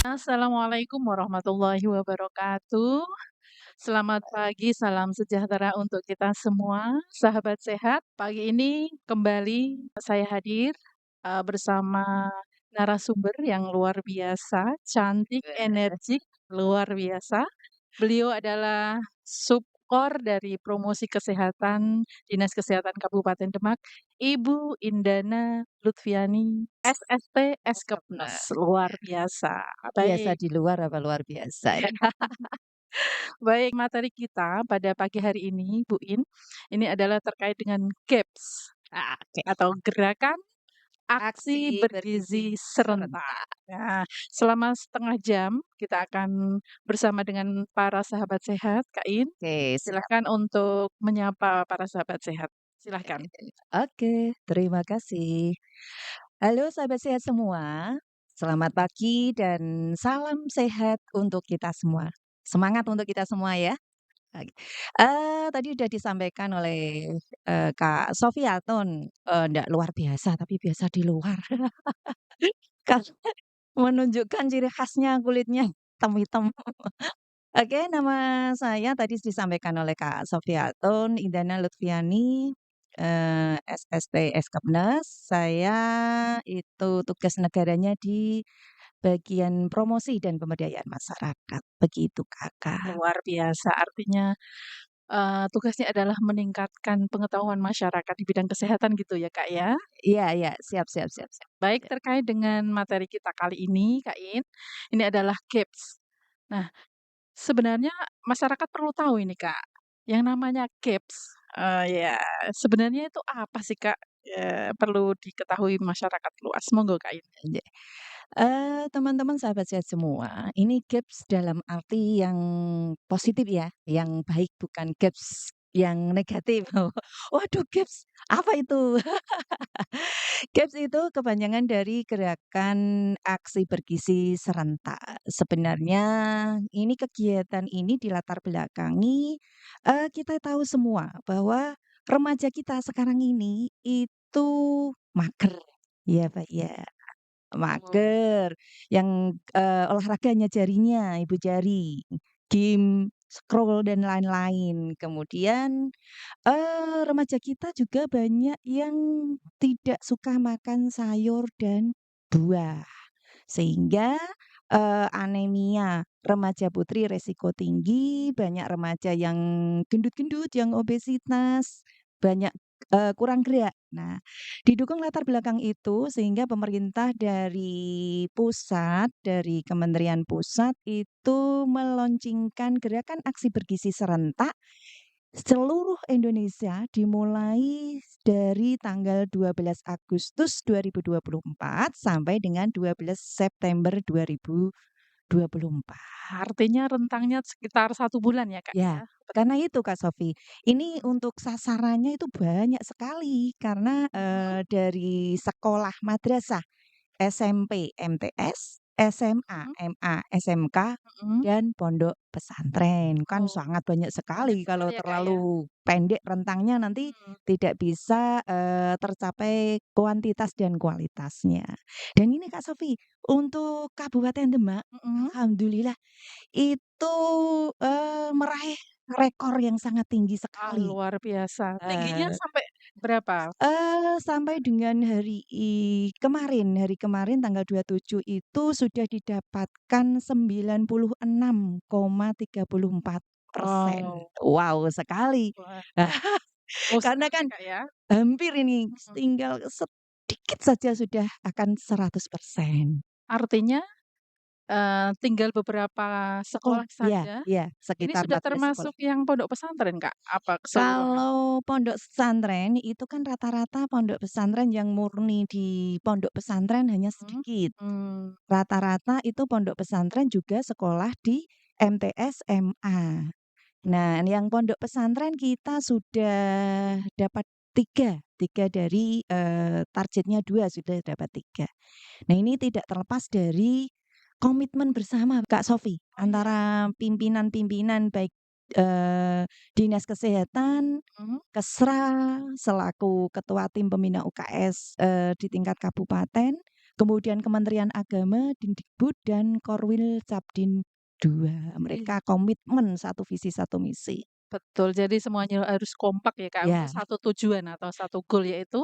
Assalamualaikum warahmatullahi wabarakatuh. Selamat pagi, salam sejahtera untuk kita semua, sahabat sehat. Pagi ini kembali saya hadir, bersama narasumber yang luar biasa, cantik, Bener. energik, luar biasa. Beliau adalah Subkor dari Promosi Kesehatan Dinas Kesehatan Kabupaten Demak, Ibu Indana Lutfiani, SST, Nah, Eskepnes, luar biasa. biasa Baik. di luar apa luar biasa ya? Baik, materi kita pada pagi hari ini, Bu ini adalah terkait dengan GAPS Oke. atau Gerakan Aksi Aksi bergizi Bergizi serentak. Serentak. Nah, selama setengah jam kita akan bersama dengan para sahabat sehat, Kak In. Oke, siap. Silakan untuk menyapa para sahabat sehat. Silahkan. Oke, terima kasih. Halo sahabat sehat semua, selamat pagi dan salam sehat untuk kita semua. Semangat untuk kita semua ya. Oke. Tadi udah disampaikan oleh, Kak Sofiatun, ndak luar biasa tapi biasa di luar. Karena menunjukkan ciri khasnya kulitnya hitam-hitam. Oke, nama saya tadi disampaikan oleh Kak Sofiatun Indana Lutfiani, SST Eskepnes. Saya itu tugas negaranya di bagian promosi dan pemberdayaan masyarakat, begitu Kakak. Luar biasa, artinya tugasnya adalah meningkatkan pengetahuan masyarakat di bidang kesehatan gitu ya, Kak, ya? Iya iya, siap siap siap siap. Baik, Ya. terkait dengan materi kita kali ini, Kak ini adalah GAPS. Nah, sebenarnya masyarakat perlu tahu ini, Kak, yang namanya GAPS, ya sebenarnya itu apa sih, Kak? Perlu diketahui masyarakat luas. Monggo, Kak In. Ja teman-teman sahabat sehat semua, ini gaps dalam arti yang positif ya, yang baik bukan gaps yang negatif. Waduh gaps, apa itu? Gaps itu kepanjangan dari Gerakan Aksi Bergizi Serentak. Sebenarnya ini kegiatan ini dilatar belakangi, kita tahu semua bahwa remaja kita sekarang ini itu mager, ya Pak, ya. Betul. Mager, yang, olahraganya jarinya, ibu jari, game, scroll, dan lain-lain. Kemudian, remaja kita juga banyak yang tidak suka makan sayur dan buah. Sehingga, anemia remaja putri resiko tinggi, banyak remaja yang gendut-gendut, yang obesitas, banyak, kurang gerak. Nah, didukung latar belakang itu sehingga pemerintah dari pusat, dari Kementerian Pusat itu meluncurkan gerakan aksi bergizi serentak seluruh Indonesia dimulai dari tanggal 12 Agustus 2024 sampai dengan 12 September 2024. Artinya rentangnya sekitar 1 bulan ya, Kak, Ya, ya? Bet karena itu Kak Sofi, ini mhm untuk sasarannya itu banyak sekali karena, mhm dari sekolah madrasah, SMP, MTS, SMA, mhm MA, SMK, mhm. dan pondok pesantren. Kan Oh, sangat banyak banyak sekali sekali kalau ya, Kak, ya? terlalu pendek rentangnya nanti Mhm. tidak bisa, tercapai kuantitas dan kualitasnya. Dan ini Kak Sofi, untuk Kabupaten Demak, Mhm. alhamdulillah itu, meraih rekor yang sangat tinggi Ah, sekali. luar biasa. Tingginya Eee sampai berapa? Sampai dengan hari kemarin tanggal 27 itu sudah didapatkan 96,34%. Wow. Wow sekali. Wah, wow Karena sekali ya, kan Kak, ya? hampir ini Mhm. tinggal sedikit saja sudah akan 100%. Artinya, tinggal beberapa Sekolah sekolah iya saja. iya, Ini sekitar sudah 14 sekolah. termasuk yang pondok pesantren, Kak? Apa keseluruhan? Kalau pondok pesantren itu kan rata-rata pondok pesantren yang murni di pondok pesantren hanya Mhm. sedikit. Mmm. Rata-rata itu pondok pesantren juga sekolah di MTS, MA. Nah, yang pondok pesantren kita sudah dapat 3 3 dari, targetnya 2 sudah dapat 3. Nah, ini tidak terlepas dari komitmen bersama Kak Sofi, Oh, iya. antara pimpinan-pimpinan baik, dinas kesehatan, Mhm. Kesra, selaku ketua tim pembina UKS, di tingkat kabupaten, kemudian Kementerian Agama, Dindikbud, dan Korwil Capdin 2. Iya. Mereka komitmen satu visi satu misi. Betul, jadi semuanya harus kompak ya, Kak, untuk Ya, satu tujuan atau satu goal yaitu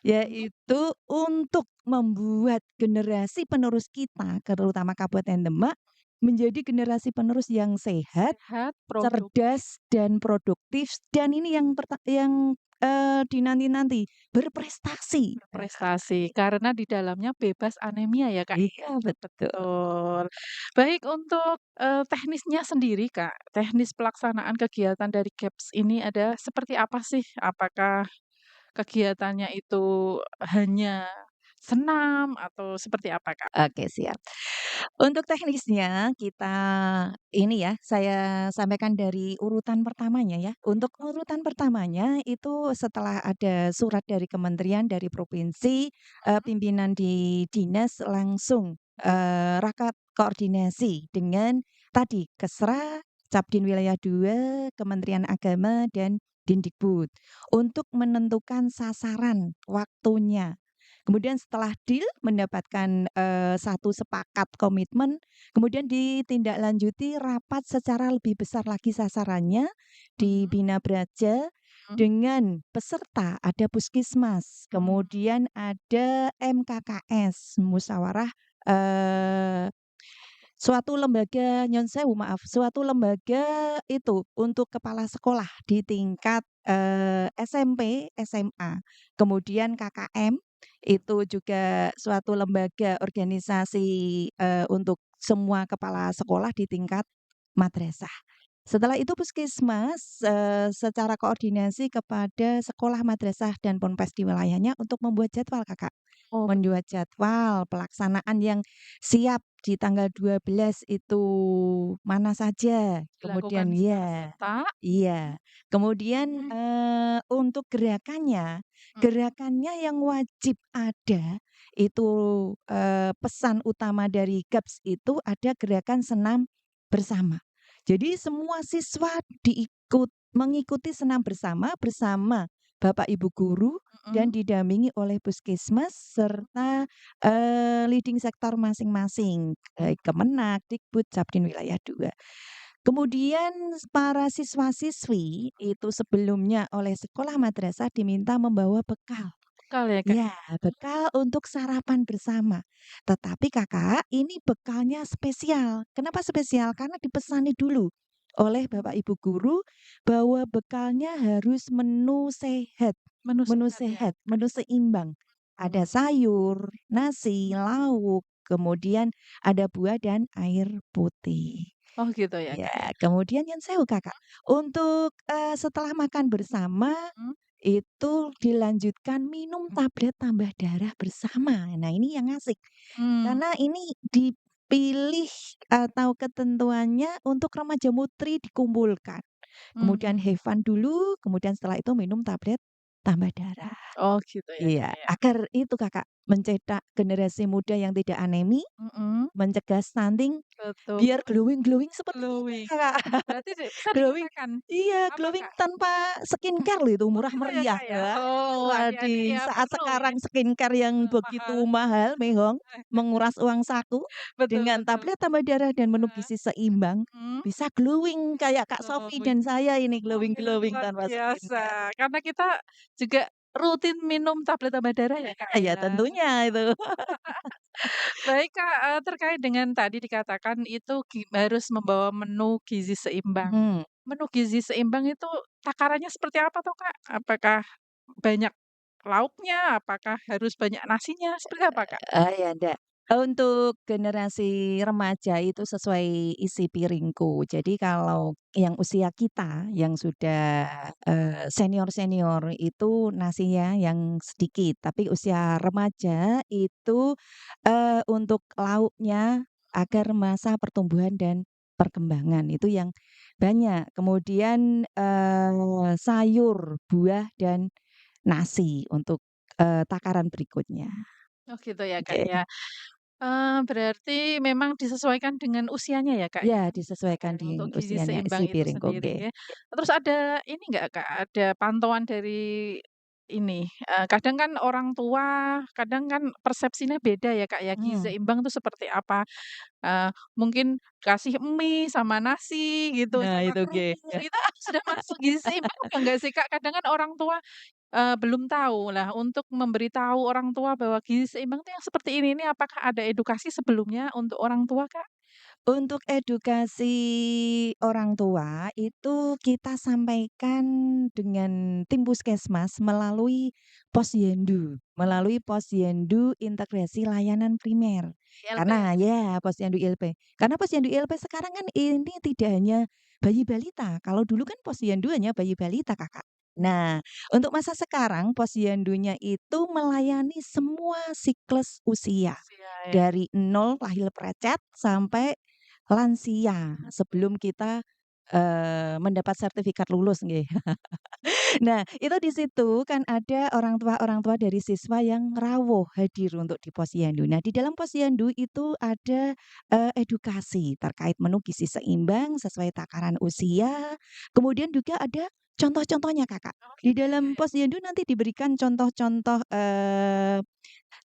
mhm, yaitu untuk membuat generasi penerus kita, terutama Kabupaten Demak, menjadi generasi penerus yang sehat, sehat, produktif, cerdas, dan produktif, dan ini yang dinanti-nanti, berprestasi. berprestasi karena di dalamnya bebas anemia ya, Kak. Iya, betul. Betul. Baik untuk, teknisnya sendiri, Kak, teknis pelaksanaan kegiatan dari GAPS ini ada seperti apa sih? Apakah kegiatannya itu hanya senam atau seperti apa, Kak? Oke, siap. Untuk teknisnya kita ini ya, saya sampaikan dari urutan pertamanya ya. Untuk urutan pertamanya itu setelah ada surat dari kementerian, dari provinsi, Mhm, pimpinan di dinas langsung, rapat koordinasi dengan tadi Kesra, Capdin Wilayah 2, Kementerian Agama, dan Dindikbud untuk menentukan sasaran waktunya. Kemudian setelah deal mendapatkan, satu sepakat komitmen, kemudian ditindaklanjuti rapat secara lebih besar lagi sasarannya di mhm, Bina Praja mhm, dengan peserta ada Puskesmas, mhm. kemudian ada MKKS, musyawarah, suatu lembaga nyun sewu maaf, suatu lembaga itu untuk kepala sekolah di tingkat, SMP, SMA, kemudian KKM, itu juga suatu lembaga organisasi, untuk semua kepala sekolah di tingkat madrasah. Setelah itu Puskesmas, secara koordinasi kepada sekolah madrasah dan ponpes di wilayahnya untuk membuat jadwal, Kakak. Oh, Membuat jadwal pelaksanaan yang siap di tanggal 12 itu mana saja, dilakukan kemudian secara ya serentak. iya, kemudian, Mhm, untuk gerakannya, mhm. gerakannya yang wajib ada itu, pesan utama dari GAPS itu ada gerakan senam bersama. Jadi semua siswa mengikuti senam bersama, bersama Bapak Ibu guru dan Mhm, didampingi oleh Puskesmas mhm, serta, leading sektor masing-masing, baik Kemenak, Dikbud, Capdin Wilayah 2. Kemudian para siswa-siswi itu sebelumnya oleh sekolah madrasah diminta membawa bekal. bekal ya, Kak, Ya, ya? bekal untuk sarapan bersama. Tetapi Kakak, ini bekalnya spesial. Kenapa spesial? Karena dipesani dulu oleh Mhm, Bapak Ibu guru bahwa bekalnya harus menu sehat ya, Kak? menu seimbang. Ada Oh, sayur, nasi, mhm. lauk, kemudian ada buah dan air putih. Oh gitu ya, Ya, Kak, ya? kemudian yang sewu Kakak, untuk, setelah makan bersama, Mhm, itu dilanjutkan minum mhm. tablet tambah darah bersama. Nah, ini yang asik, Mmm, karena ini dipilih atau ketentuannya untuk remaja mutri dikumpulkan. Kemudian mmm. have fun dulu, kemudian setelah itu minum tablet tambah darah. Oh gitu ya, Kak, Iya, ya? agar itu Kakak, mencetak generasi muda yang tidak anemi, Mhm, mencegah stunting, betul. biar glowing-glowing seperti kita, Glowing. Kak. Berarti bisa Glowing dikatakan iya, apa, glowing Kak? tanpa skincare loh itu, Oh murah gitu ya, meriah Kak, ya? ya. Oh, Wah, adik-adik di ya saat perlu ini, sekarang skincare yang begitu mahal. mahal, mehong, menguras uang saku, Betul dengan betul. tablet tambah darah dan menu Heeh, gizi seimbang, mhm, bisa glowing kayak Kak Sophie glowing. dan saya ini Oh, glowing-glowing luar tanpa skincare. biasa. Karena kita juga rutin minum tablet tambah darah ya, Kak, Ya ya? tentunya itu. Baik, Kak, terkait dengan tadi dikatakan itu harus membawa menu gizi seimbang. Mhm. Menu gizi seimbang itu takarannya seperti apa tuh, Kak? Apakah banyak lauknya? Apakah harus banyak nasinya? Seperti apa, Kak? Ya ndak. Untuk generasi remaja itu sesuai isi piringku. Jadi kalau yang usia kita yang sudah, senior-senior itu nasinya yang sedikit, tapi usia remaja itu, untuk lauknya agar masa pertumbuhan dan perkembangan itu yang banyak. Kemudian, sayur, buah, dan nasi untuk, takaran berikutnya. Oh gitu ya, Kak, Oke. ya. Berarti memang disesuaikan dengan usianya ya, Kak, Ya, ya? disesuaikan di Untuk gizi usianya, isi seimbang itu piringku, sendiri nggih. ya. Terus ada ini enggak, Kak, ada pantauan dari ini, kadang kan orang tua, kadang kan persepsinya beda ya, Kak, ya, gizi Mhm. seimbang itu seperti apa. Mungkin kasih mie sama nasi gitu, Nah sama itu kerupuk, itu sudah masuk gizi seimbang apa enggak sih, Kak? Kadang kan orang tua, belum tahu. Lah untuk memberitahu orang tua bahwa gizi seimbang itu yang seperti ini apakah ada edukasi sebelumnya untuk orang tua, Kak? Untuk edukasi orang tua, itu kita sampaikan dengan tim puskesmas melalui Posyandu Integrasi Layanan Primer. ILP ya? Karena ya Posyandu ILP. Karena Posyandu ILP sekarang kan ini tidak hanya bayi balita, kalau dulu kan Posyandu hanya bayi balita, Kakak. Nah, untuk masa sekarang Posyandunya itu melayani semua siklus usia, Usia ya. dari nol lahir precet sampai lansia sebelum kita, mendapat sertifikat lulus nggih. Nah, itu di situ kan ada orang tua dari siswa yang rawuh hadir untuk di posyandu. Nah, di dalam posyandu itu ada, edukasi terkait menu gizi seimbang sesuai takaran usia, kemudian juga ada contoh-contohnya, Kakak. Oh Di gitu ya dalam ya? posyandu nanti diberikan contoh-contoh,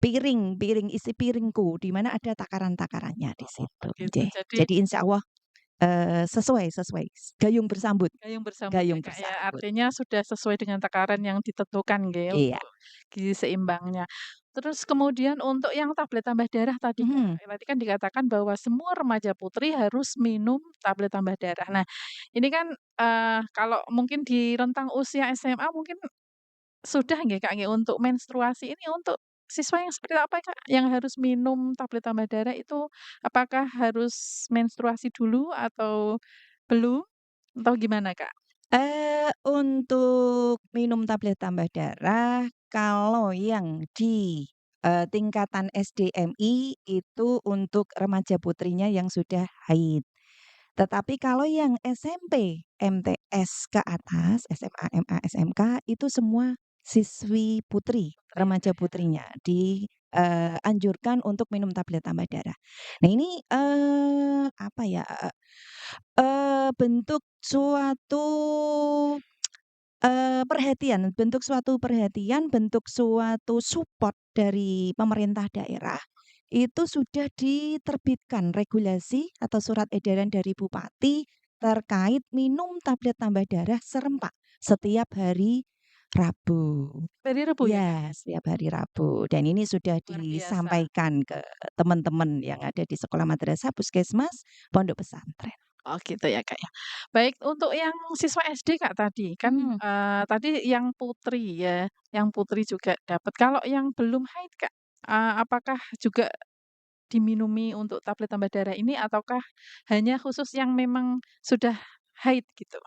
piring isi piringku, di mana ada takaran-takarannya di Oh situ, gitu. nggih. Jadi Jadi insya Allah, sesuai, gayung bersambut gayung bersambut ya, gayung Kak, ya. bersambut. Artinya sudah sesuai dengan takaran yang ditentukan nggih Iya, untuk gizi seimbangnya. Terus kemudian untuk yang tablet tambah darah tadi, Kak, mhm. tadi kan dikatakan bahwa semua remaja putri harus minum tablet tambah darah. Nah, ini kan, kalau mungkin di rentang usia SMA mungkin sudah nggih, Kak, nggih untuk menstruasi ini untuk siswa yang seperti apa, Kak, yang harus minum tablet tambah darah itu apakah harus menstruasi dulu atau belum? Atau gimana, Kak? Untuk minum tablet tambah darah, kalau yang di, tingkatan SDMI itu untuk remaja putrinya yang sudah haid. Tetapi kalau yang SMP, MTS ke atas, SMA, MA, SMK itu semua siswi putri, Putri ya, remaja Kak, ya? putrinya anjurkan untuk minum tablet tambah darah. Nah ini, apa ya, bentuk suatu, bentuk suatu support dari pemerintah daerah, itu sudah diterbitkan regulasi atau surat edaran dari bupati terkait minum tablet tambah darah serempak setiap hari Rabu. Dari Rebo ya, Kak, Ya, ya? setiap hari Rabu dan ini sudah Luar biasa. disampaikan ke teman-teman yang ada di sekolah madrasah, puskesmas, pondok pesantren. Oh gitu ya, Kak, ya. Baik untuk yang siswa SD, Kak, tadi kan, Mhm. tadi yang putri ya, yang putri juga dapat. Kalau yang belum haid, Kak, apakah juga diminumi untuk tablet tambah darah ini ataukah hanya khusus yang memang sudah haid gitu?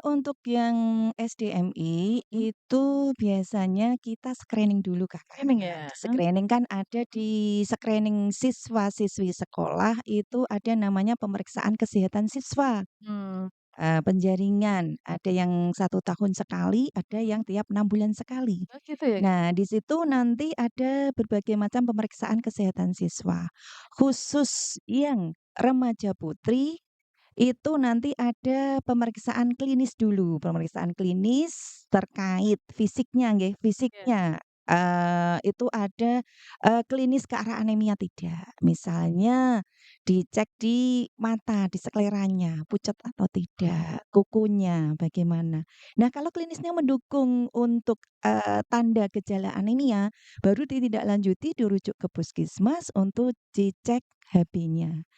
Untuk yang SDMI Mhm. itu biasanya kita screening dulu, Kakak. Screening ya? Screening kan ada di screening siswa-siswi sekolah itu ada namanya pemeriksaan kesehatan siswa, Mmm, penjaringan, ada yang 1 tahun sekali, ada yang tiap 6 bulan sekali. oh gitu ya, Kak? Nah, di situ nanti ada berbagai macam pemeriksaan kesehatan siswa. Khusus yang remaja putri itu nanti ada pemeriksaan klinis dulu, pemeriksaan klinis terkait fisiknya nggih, Iya. fisiknya, itu ada, klinis ke arah anemia tidak. Misalnya dicek di mata, di skleranya, pucat atau tidak, kukunya bagaimana. Nah, kalau klinisnya mendukung untuk, tanda gejala anemia, baru ditindaklanjuti dirujuk ke puskesmas untuk dicek HB-nya.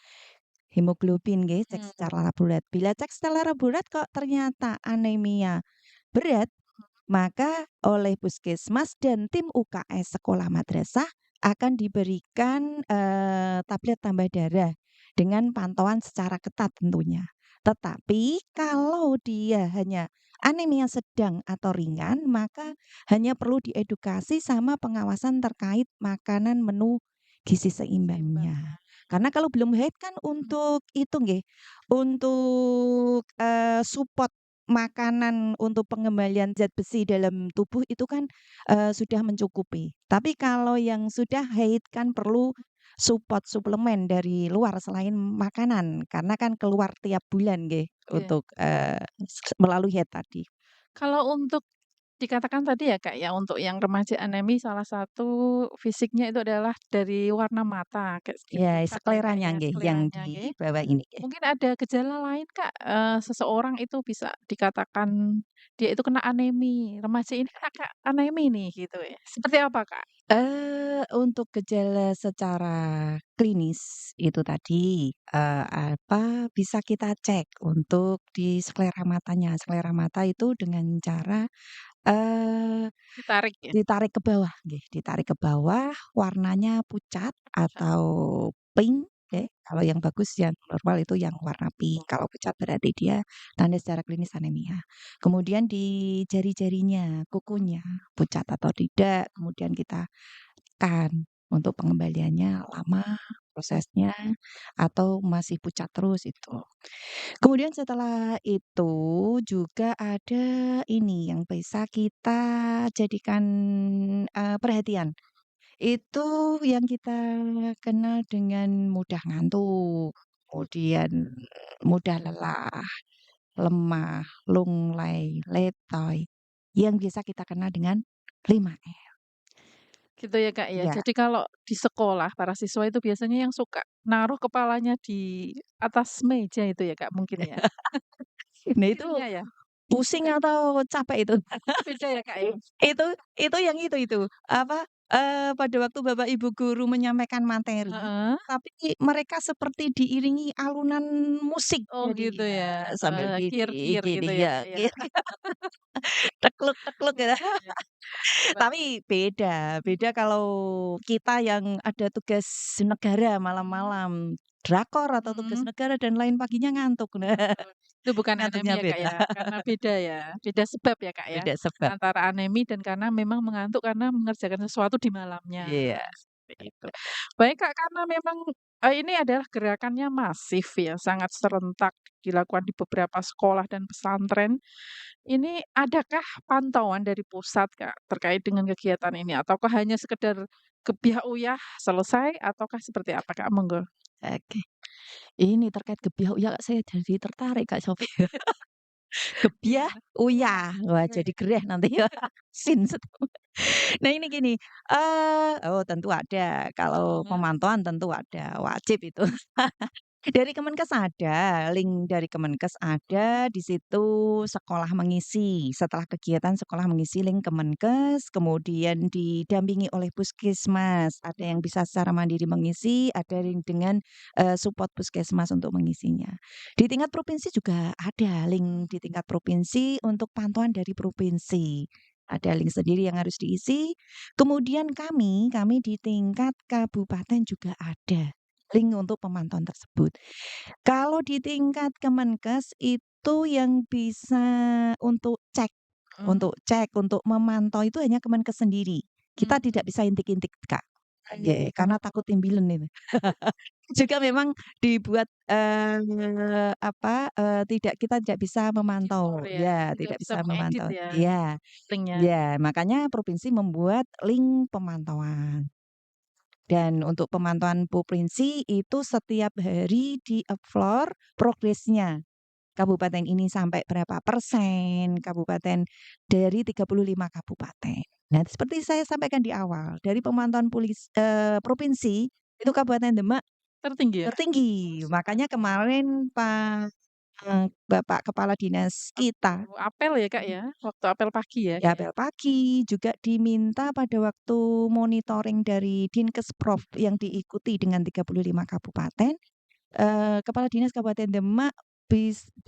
Hemoglobin nggih, cek Mhm. secara laborat. Bila cek secara laborat kok ternyata anemia berat, maka oleh puskesmas dan tim UKS sekolah madrasah akan diberikan, tablet tambah darah dengan pantauan secara ketat tentunya. Tetapi kalau dia hanya anemia sedang atau ringan, maka hanya perlu diedukasi sama pengawasan terkait makanan menu gizi Seimbangnya. seimbangnya. Karena kalau belum haid kan Mhm. untuk itu nggih, untuk, support makanan untuk pengembalian zat besi dalam tubuh itu kan, sudah mencukupi. Tapi kalau yang sudah haid kan perlu support suplemen dari luar selain makanan, karena kan keluar tiap bulan nggih Iya. untuk, melalui haid tadi. Kalau untuk dikatakan tadi ya, Kak, ya, untuk yang remaja anemi salah satu fisiknya itu adalah dari warna mata, kayak sedikit Ya, pucat ya, Kak, skleranya ya, nggih yang seleranya nggih. dibawa ini nggih. Mungkin ada gejala lain, Kak, seseorang itu bisa dikatakan dia itu kena anemi, remaja ini Kakak anemi nih, gitu ya. Seperti apa, Kak? Untuk gejala secara klinis itu tadi, bisa kita cek untuk di sklera matanya. Sklera mata itu dengan cara, eee, Ditarik ya? ditarik ke bawah nggih, ditarik ke bawah warnanya pucat Pucat. atau pink nggih, kalau yang bagus yang normal itu yang warna pink, kalau pucat berarti dia tanda secara klinis anemia. Kemudian di jari-jarinya, kukunya pucat atau tidak, kemudian kita kan, untuk pengembaliannya lama prosesnya atau masih pucat terus itu. Kemudian setelah itu juga ada ini yang bisa kita jadikan, perhatian. Itu yang kita kenal dengan mudah ngantuk, kemudian mudah lelah, lemah, lunglai, letoy, yang biasa kita kenal dengan 5M. Gitu ya, Kak, ya. Ya. Jadi kalau di sekolah para siswa itu biasanya yang suka naruh kepalanya di atas meja itu ya, Kak, mungkin ya? Nah itu Gurunya ya? pusing Bukan? atau capek itu? Oh beda ya, Kak, ya? Itu itu yang itu, apa, pada waktu Bapak Ibu guru menyampaikan materi, Heeh. tapi mereka seperti diiringi alunan musik Oh gitu jadinya, ya, sambil gini kier-kier gini gitu ya, ya, Kak, ya? gitu, tekluk tekluk gitu. Iya, baik. Tapi beda, beda kalau kita yang ada tugas negara malam-malam, drakor atau tugas Mhm. negara dan lain paginya ngantuk. Nah, Oh, itu bukan anemi ngantuknya ya, Kak, beda, ya? Karena beda ya, beda sebab ya, Kak, ya? beda sebab. Antara anemi dan karena memang mengantuk karena mengerjakan sesuatu di malamnya, Iya. seperti itu. Baik, Kak, karena memang, ini adalah gerakannya masif ya, sangat serentak dilakukan di beberapa sekolah dan pesantren. Ini adakah pantauan dari pusat, Kak, terkait dengan kegiatan ini? Ataukah hanya sekedar gebyah uyah selesai ataukah seperti apa, Kak? Monggo. Oke. Ini terkait gebyah uyah saya jadi tertarik Kak Sofi. Gebyah Gimana? uyah, wah Iya jadi iya. gereh nanti ya. Sin Nah ini gini, oh tentu ada, kalau Heeh. pemantauan tentu ada, wajib itu. Dari Kemenkes ada, link dari Kemenkes Mhm. ada, di situ sekolah mengisi, setelah kegiatan sekolah mengisi link Kemenkes, kemudian didampingi oleh puskesmas, ada yang bisa secara mandiri mengisi, ada yang dengan, support puskesmas untuk mengisinya. Di tingkat provinsi juga ada link di tingkat provinsi untuk pantauan dari provinsi. Ada link sendiri yang harus diisi, kemudian kami di tingkat kabupaten juga ada link untuk pemantauan tersebut. Kalau di tingkat Kemenkes itu yang bisa untuk cek Mhm. untuk memantau itu hanya Kemenkes sendiri. Kita Mmm. tidak bisa intik-intik, Kak. Oh. Karena takut timbilan itu. Juga memang dibuat, kita tidak bisa Editor memantau, ya, ya tidak tidak bisa bisa mengedit memantau. ya, Iya, link-nya. iya, makanya provinsi membuat link pemantauan. Dan untuk pemantauan provinsi itu setiap hari di-upload progresnya. Kabupaten ini sampai berapa persen, kabupaten dari 35 kabupaten. Nah, seperti saya sampaikan di awal, dari pemantauan provinsi, itu Kabupaten Demak Tertinggi ya? Oh tertinggi. Makanya seperti kemarin Bapak Kepala Dinas waktu kita apel ya, Kak, ya? Waktu apel pagi ya, di Kak, ya? apel pagi, juga diminta pada waktu monitoring dari Dinkesprov yang diikuti dengan 35 kabupaten, Kepala Dinas Kabupaten Demak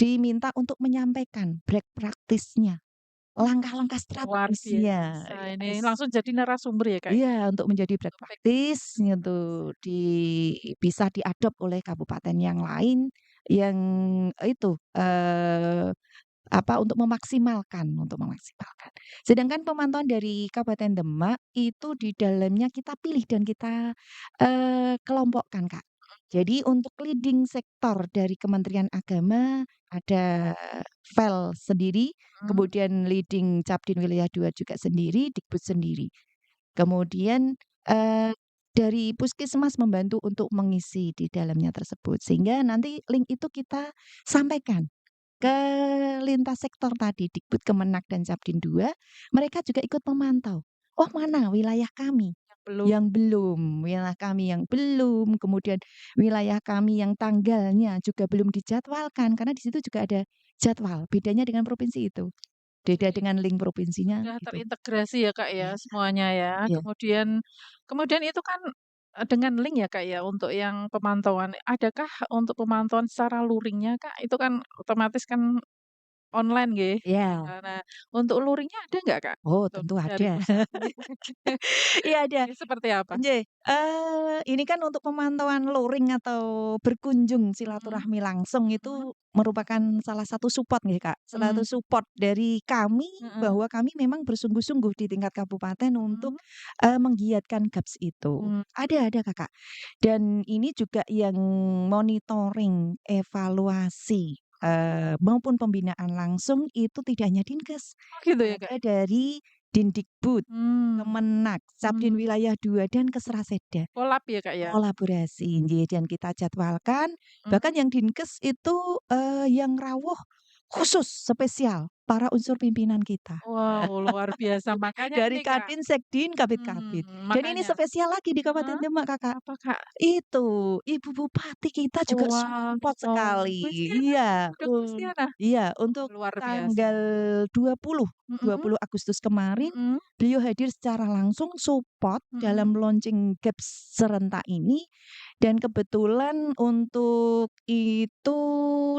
diminta untuk menyampaikan best practice-nya, langkah-langkah Luar strategisnya, biasa ini yes. langsung jadi narasumber ya, Kak, ya? Iya, untuk menjadi best Topik practice bisa. untuk bisa diadopt oleh kabupaten yang lain yang itu, untuk memaksimalkan. Sedangkan pemantauan dari Kabupaten Demak itu di dalamnya kita pilih dan kita, kelompokkan, Kak. Jadi untuk leading sektor dari Kementerian Agama ada file sendiri, Mhm. kemudian leading Capdin Wilayah 2 juga sendiri, Dikbud sendiri. Kemudian, dari puskesmas membantu untuk mengisi di dalamnya tersebut, sehingga nanti link itu kita sampaikan ke lintas sektor tadi, Dikbud, Kemenak, dan Capdin 2, mereka juga ikut memantau. Oh, mana wilayah kami Yang belum. yang belum, wilayah kami yang belum, kemudian wilayah kami yang tanggalnya juga belum dijadwalkan, karena di situ juga ada jadwal, bedanya dengan provinsi itu. Beda Jadi dengan link provinsinya sudah gitu. terintegrasi ya, Kak, ya, Iya, semuanya ya. iya. Kemudian kemudian itu kan, dengan link ya, Kak, ya, untuk yang pemantauan. Adakah untuk pemantauan secara luringnya, Kak? Itu kan otomatis kan online nggih. Iya. Nah, untuk luringnya ada nggak, Kak? Oh, Untuk tentu dari ada. pusat? Iya ada. Ini seperti apa? Nggih, ini kan untuk pemantauan luring atau berkunjung Mhm, silaturahmi langsung mhm, itu merupakan salah satu support nih, Kak. Salah satu mmm, support dari kami mhm, bahwa kami memang bersungguh-sungguh di tingkat kabupaten untuk, mhm, menggiatkan GAPS itu. mmm, Ada, Kakak. Dan ini juga yang monitoring, evaluasi, maupun pembinaan langsung itu tidak hanya Dinkes, oh gitu ya, Kak, ada ya? dari Dindikbud, Mmm, Kemenak, Capdin mmm, Wilayah 2 dan Kesraseda. kolab ya, Kak, ya? Kolaborasi, nggih, dan kita jadwalkan, Mhm. bahkan yang Dinkes itu, yang rawuh khusus spesial para unsur pimpinan kita. Wow, luar biasa. Makanya Dari ini, Kak, Kadin, Sekdin, Kabid-Kabid. Dan ini makanya spesial lagi di Kabupaten heeh, Demak, Kakak. apa, Kak? Itu, Ibu Bupati kita juga support Wow, sekali. Luciana, Iya, Dok Luciana? iya, Oh, untuk luar biasa. tanggal 20, Mhm, 20 Agustus kemarin, mhm, beliau hadir secara langsung support mhm, dalam launching GAPS serentak ini, dan kebetulan untuk itu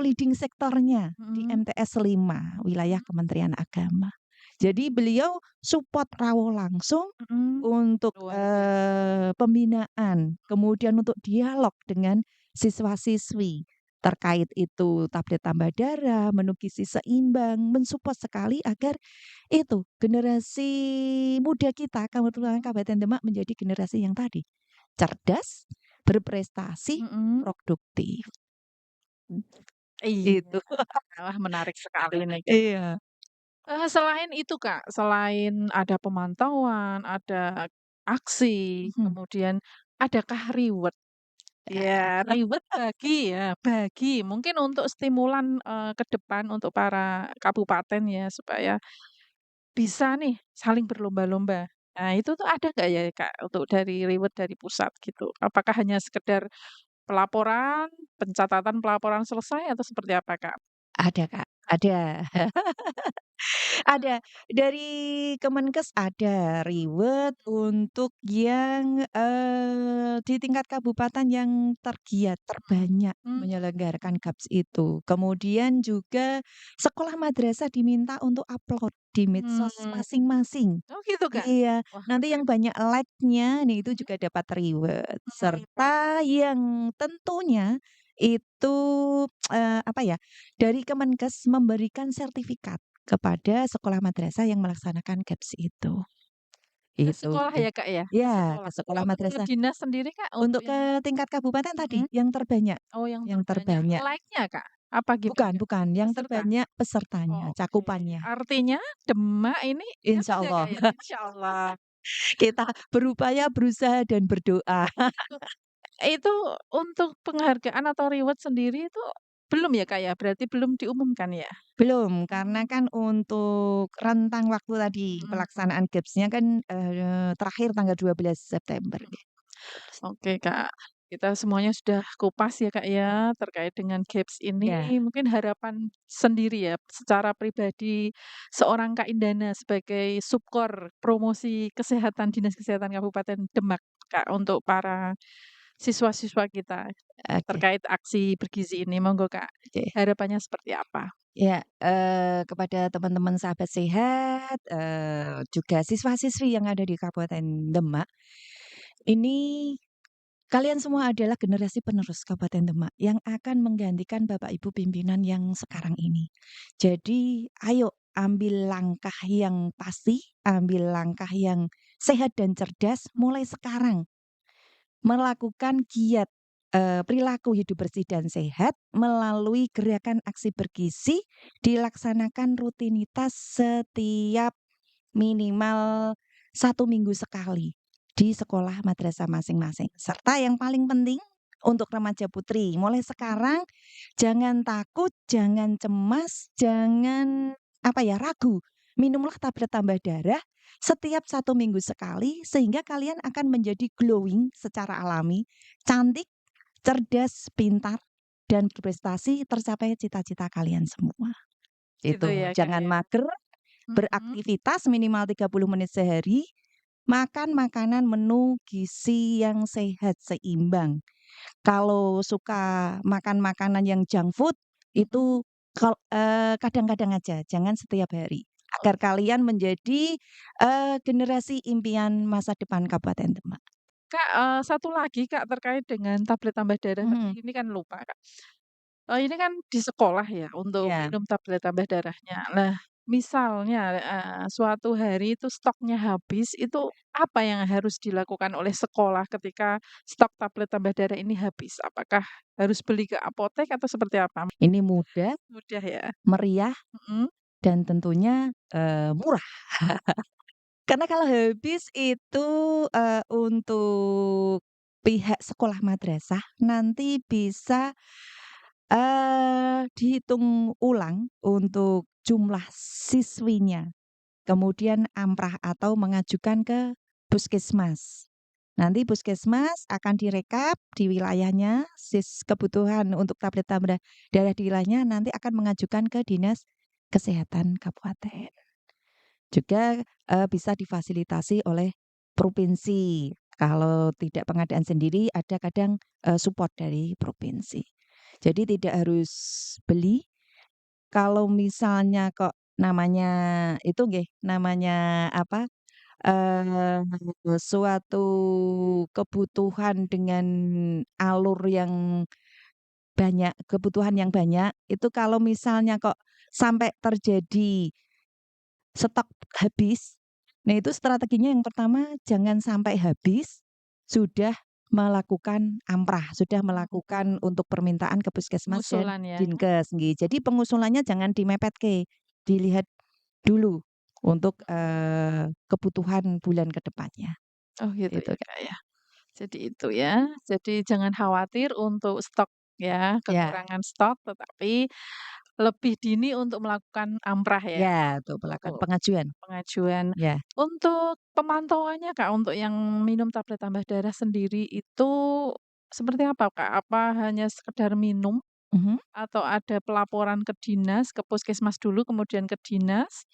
leading sektornya di mhm, MTS 5, wilayah mhm, Kementerian Agama. Jadi beliau support rawuh langsung mhm. untuk, Luar biasa. pembinaan, kemudian untuk dialog dengan siswa-siswi terkait itu tablet tambah darah, menu gizi seimbang, mensupport sekali agar itu generasi muda kita, kebetulan Mhm, Kabupaten Demak menjadi generasi yang tadi, cerdas, berprestasi, mhm. produktif. Iya. Itu. Wah, menarik sekali nih, Kak. Iya. Selain itu, Kak, selain ada pemantauan, ada aksi, Mhm. kemudian adakah reward? Ya, reward bagi mungkin untuk stimulan, ke depan untuk para kabupaten ya, supaya bisa nih saling berlomba-lomba. Nah, itu tuh ada nggak ya, Kak, untuk dari reward dari pusat gitu? Apakah hanya sekedar pelaporan, pencatatan pelaporan selesai atau seperti apa, Kak? Ada, Kak, ada. Ada, dari Kemenkes ada reward untuk yang, di tingkat kabupaten yang tergiat, Mhm, terbanyak mmm, menyelenggarakan mhm, GAPS itu. Kemudian juga sekolah madrasah diminta untuk upload di medsos mmm. masing-masing. Oh gitu, Kak? Iya, Wah, nanti keren. yang banyak like-nya nih itu Mhm, juga dapat reward, wah, serta yang tentunya itu, apa ya, dari Kemenkes memberikan sertifikat kepada sekolah madrasah yang melaksanakan GAPS itu, ke itu sekolah sih. ya, Kak, ya? Ke Ya, sekolah. ke sekolah Kalau ke madrasah. dinas sendiri, Kak, untuk Untuk yang ke tingkat kabupaten mhm, tadi oh yang yang terbanyak terbanyak. like-nya, Kak? Apa gimana, Bukan, Kak? bukan, yang Peserta? terbanyak pesertanya, Oke, cakupannya, artinya Demak ini dapat insya ya, Kak, Allah. ya? Insyaallah. Kita berupaya, berusaha, dan berdoa. Itu untuk penghargaan atau reward sendiri itu belum ya, Kak, ya? Berarti belum diumumkan ya? Belum, karena Mmm, kan untuk rentang waktu tadi mhm, pelaksanaan GAPS-nya kan, terakhir tanggal 12 September mhm. gitu. Oke, Kak. Kita semuanya sudah kupas ya, Kak, ya, terkait dengan gaps ini. Ya, Mungkin harapan sendiri ya, secara pribadi seorang Kak Indana sebagai subkor promosi kesehatan Dinas Kesehatan Kabupaten Demak, Kak, untuk para siswa-siswa kita oke, terkait aksi bergizi ini. Monggo, Kak, oke. harapannya seperti apa? Ya, kepada teman-teman sahabat sehat, juga siswa-siswi yang ada di Kabupaten Demak, ini kalian semua adalah generasi penerus Kabupaten Demak yang akan menggantikan Bapak Ibu pimpinan yang sekarang ini. Jadi, ayo ambil langkah yang pasti, ambil langkah yang sehat dan cerdas mulai sekarang. Melakukan giat, perilaku hidup bersih dan sehat melalui gerakan aksi bergizi dilaksanakan rutinitas setiap minimal 1 minggu sekali di sekolah madrasah masing-masing. Serta yang paling penting untuk remaja putri. Mulai Mhm. sekarang jangan takut, jangan cemas, jangan apa ya, ragu. Minumlah tablet tambah darah setiap 1 minggu sekali sehingga kalian akan menjadi glowing secara alami, cantik, cerdas, pintar, dan berprestasi tercapai cita-cita kalian semua. Gitu Itu, ya, Kak, jangan ya? mager, Mhm. beraktivitas minimal 30 menit sehari, makan makanan menu gizi yang sehat, seimbang. Kalau suka makan makanan yang junk food, Mhm. itu kadang-kadang aja, jangan setiap hari. Agar Oke. kalian menjadi, generasi impian masa depan Kabupaten Demak. Kak, satu lagi Kak, terkait dengan tablet tambah darah Mhm, tadi ini kan lupa Kak. Ini kan di sekolah ya untuk iya. minum tablet tambah darahnya. Nah, misalnya, suatu hari itu stoknya habis, itu apa yang harus dilakukan oleh sekolah ketika stok tablet tambah darah ini habis? Apakah harus beli ke apotek atau seperti apa? Ini mudah, Mudah ya? meriah, Mhm. dan tentunya, murah. Karena kalau habis itu, untuk pihak sekolah madrasah nanti bisa, dihitung ulang untuk jumlah siswinya, kemudian amprah atau mengajukan ke puskesmas. Nanti puskesmas akan direkap di wilayahnya, kebutuhan untuk tablet tambah darah di wilayahnya nanti akan mengajukan ke Dinas Kesehatan Kabupaten. Juga, bisa difasilitasi oleh provinsi. Kalau tidak pengadaan sendiri ada kadang, support dari provinsi. Jadi tidak harus beli, kalau misalnya kok namanya itu nggih, namanya apa, suatu kebutuhan dengan alur yang banyak, kebutuhan yang banyak, itu kalau misalnya kok sampai terjadi stok habis. Nah, itu strateginya yang pertama jangan sampai habis, sudah melakukan amprah, sudah melakukan Mhm. untuk permintaan ke puskesmas dan Pengusulan ya? Dinkes, nggih. Jadi pengusulannya jangan dimepetke, dilihat dulu untuk, kebutuhan bulan ke depannya, Oh gitu itu, ya, Kak. Kak, ya? Jadi itu ya. Jadi jangan khawatir untuk stok ya, Ya, kekurangan stok, tetapi lebih dini untuk melakukan amprah ya, ya, untuk melakukan untuk pengajuan, pengajuan. ya. Untuk pemantauannya Kak, untuk yang minum tablet tambah darah sendiri itu seperti apa Kak? Apa hanya sekedar minum Mhm. atau ada pelaporan ke dinas, ke puskesmas dulu kemudian ke dinas?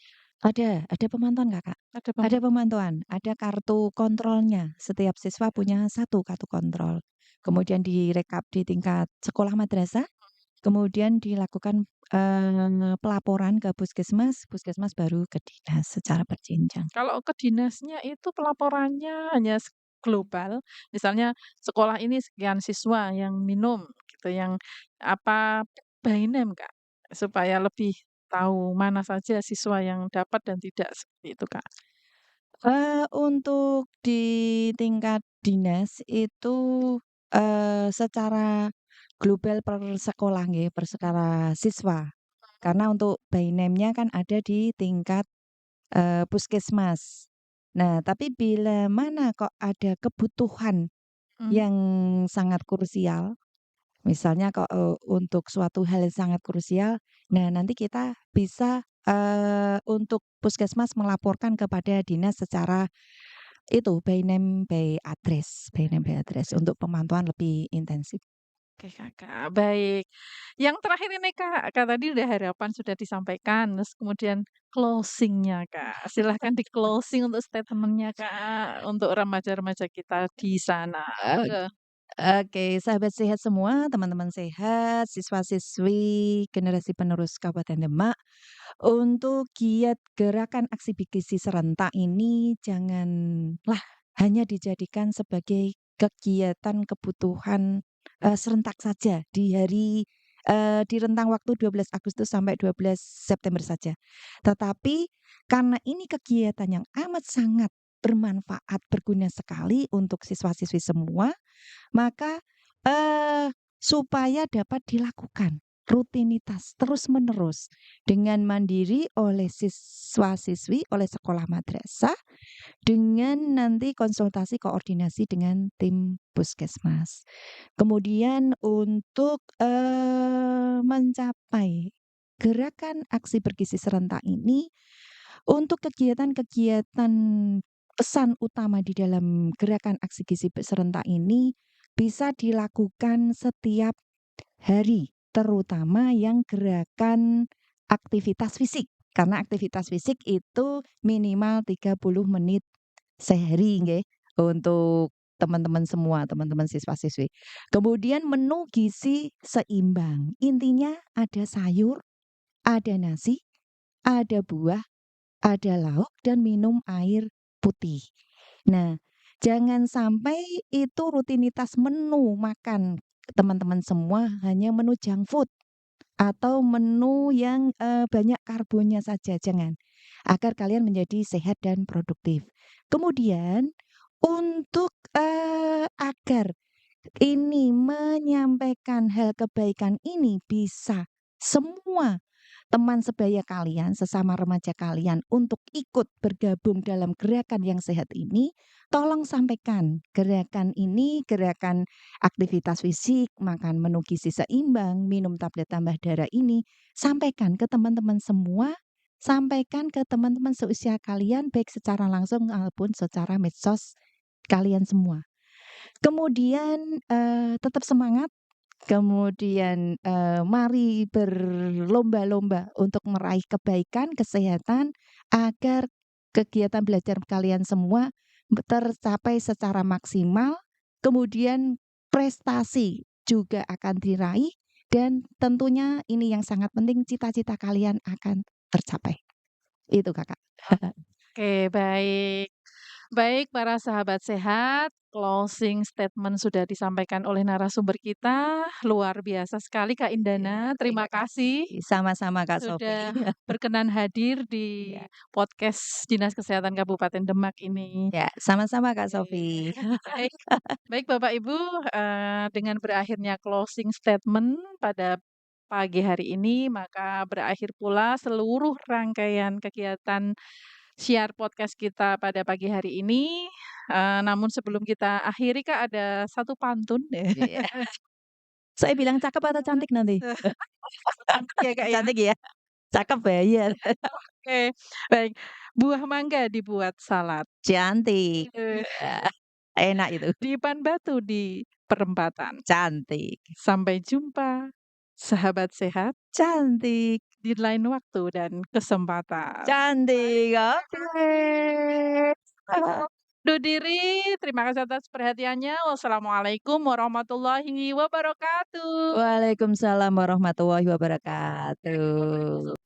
Ada pemantauan, Kakak. Ada Ada pemantauan? pemantauan, ada kartu kontrolnya. Setiap siswa punya satu kartu kontrol. Kemudian direkap di tingkat sekolah madrasah, kemudian dilakukan, pelaporan ke puskesmas, puskesmas baru ke dinas secara berjenjang. Kalau ke dinasnya itu pelaporannya hanya global, misalnya sekolah ini sekian siswa yang minum gitu, yang apa, by name, Kak? Supaya lebih tahu mana saja siswa yang dapat dan tidak, seperti itu, Kak. Untuk di tingkat dinas itu, secara global per sekolah nggih, per skala siswa. Karena untuk by name-nya kan ada di tingkat, puskesmas. Nah, tapi bila mana kok ada kebutuhan Mhm. yang sangat krusial, misalnya kok, untuk suatu hal yang sangat krusial, nah nanti kita bisa, untuk puskesmas melaporkan kepada dinas secara itu, by name by address untuk pemantauan lebih intensif. Oke, Kakak, baik. Yang terakhir ini, Kak, Kak, tadi udah harapan sudah disampaikan, terus kemudian closing-nya, Kak. Silahkan di-closing untuk statement-nya, Kak, untuk remaja-remaja kita di sana. Monggo. Oke, sahabat sehat semua, teman-teman sehat, siswa-siswi generasi penerus Kabupaten Demak, untuk giat gerakan aksi bikizi serentak ini janganlah hanya dijadikan sebagai kegiatan kebutuhan, serentak saja di hari, di rentang waktu 12 Agustus sampai 12 September saja. Tetapi karena ini kegiatan yang amat sangat bermanfaat, berguna sekali untuk siswa-siswi semua, maka, supaya dapat dilakukan. rutinitas terus-menerus dengan mandiri oleh siswa-siswi, oleh sekolah madrasah, dengan nanti konsultasi koordinasi dengan tim puskesmas. Kemudian untuk, mencapai gerakan aksi bergizi serentak ini, untuk kegiatan-kegiatan pesan utama di dalam gerakan aksi gizi serentak ini bisa dilakukan setiap hari, terutama yang gerakan aktivitas fisik. Karena aktivitas fisik itu minimal 30 menit sehari nggih, untuk teman-teman semua, teman-teman siswa-siswi. Kemudian menu gizi seimbang, intinya ada sayur, ada nasi, ada buah, ada lauk, dan minum air putih. Nah, jangan sampai itu rutinitas menu makan teman-teman semua hanya menu junk food atau menu yang, banyak karbonnya saja, jangan. Agar kalian menjadi sehat dan produktif. Kemudian untuk, agar ini menyampaikan hal kebaikan ini bisa semua teman sebaya kalian, sesama remaja kalian untuk ikut bergabung dalam gerakan yang sehat ini, tolong sampaikan gerakan ini, gerakan aktivitas fisik, makan menu gizi seimbang, minum tablet tambah darah ini, sampaikan ke teman-teman semua, sampaikan ke teman-teman seusia kalian baik secara langsung maupun secara medsos kalian semua. Kemudian, tetap semangat. Kemudian, mari berlomba-lomba untuk meraih kebaikan, kesehatan, agar kegiatan belajar kalian semua tercapai secara maksimal, kemudian prestasi juga akan diraih, dan tentunya ini yang sangat penting, cita-cita kalian akan tercapai. Itu Kakak. Oke, baik. Baik, para sahabat sehat, closing statement sudah disampaikan oleh narasumber kita. Luar biasa sekali Kak Iya, Indana. terima Terima kasih kasih. Sama-sama Kak Sofi. sudah berkenan hadir di Iya. podcast Dinas Kesehatan Kabupaten Demak ini. Ya, sama-sama Kak Oke, Sofi. baik. Baik Bapak Ibu, dengan berakhirnya closing statement pada pagi hari ini, maka berakhir pula seluruh rangkaian kegiatan siar podcast kita pada pagi hari ini. Namun sebelum kita akhiri Kak, ada satu pantun. Iya. Saya bilang cakep atau cantik nanti? Cantik ya Kak ya. Cantik ya? Cakep ya? Iya. Oke, baik. Buah mangga dibuat salad. Cantik. Eee, Iya, enak itu. dipan batu di perempatan. Cantik. Sampai jumpa, sahabat sehat, Cantik. di lain waktu dan kesempatan. Cantik, oke. Undur diri, terima kasih atas perhatiannya. Wassalamualaikum warahmatullahi wabarakatuh. Waalaikumsalam warahmatullahi wabarakatuh.